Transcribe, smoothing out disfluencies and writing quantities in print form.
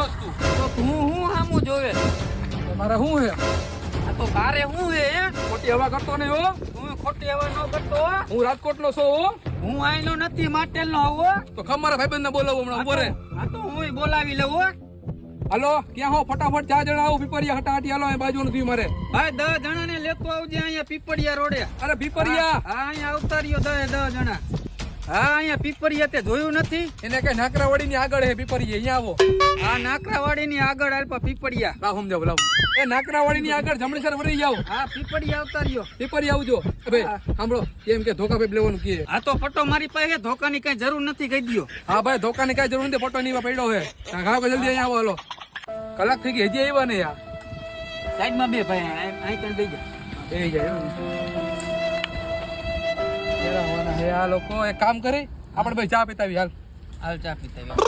જોસ તું? તો હું હામું જોવે મારે શું હે? આ તો તારે હું હે ખોટી હવા કરતો નહીં હો. હું ખોટી હવા ન કરતો હો. હું રાજકોટનો છું હો. હું આઈનો નથી માટેલનો આવો તો ખમ મારા ભાઈબંધને બોલાવો હમણાં ઉભો રે. આ તો હું બોલાવી લઉં હો. હાલો ક્યાં હો? ફટાફટ 4 જણા આવો પીપરિયા હટાહટી હાલો. અહીં બાજુ નથી મારે. ભાઈ 10 જણાને લેતો આવજે અહીંયા પીપળિયા રોડે. અરે પીપરિયા હા અહીંયા આવતા રહ્યો 10 જણા. હા અહીંયા પીપળિયા તે જોયું નથી? એને કઈ નાકરાવાડીની આગળ હે પીપરિયા. અહીંયા આવો. આ નાકરાવાડીની આગળ આલ્પા પીપળિયા. લાવ સમજાવ લાવ. એ નાકરાવાડીની આગળ જમણેસર વળી જાવ. હા પીપળિયા આવતા રહ્યો. પીપરિયા આવજો. ભાઈ સાંભળો એમ કે ધોકા ભાઈ લેવાનું કે. આ તો પટ્ટો મારી પાસે ધોકાની કઈ જરૂર નથી કહી દ્યો. હા ભાઈ ધોકાની કઈ જરૂર નથી. ફોટો ની પડ્યો હે. ઘાવ જલ્દી અહીંયા આવો હાલો. કલાક થઈ ગઈ હજી આવ્યા ને યાર. સાઈડમાં બે ભાઈ અહીં કઈ બેસી જા. એ જાય આ લોકો એક કામ કરી આપણે ભાઈ ચા પીતાવી હાલ. હાલ ચા પીતા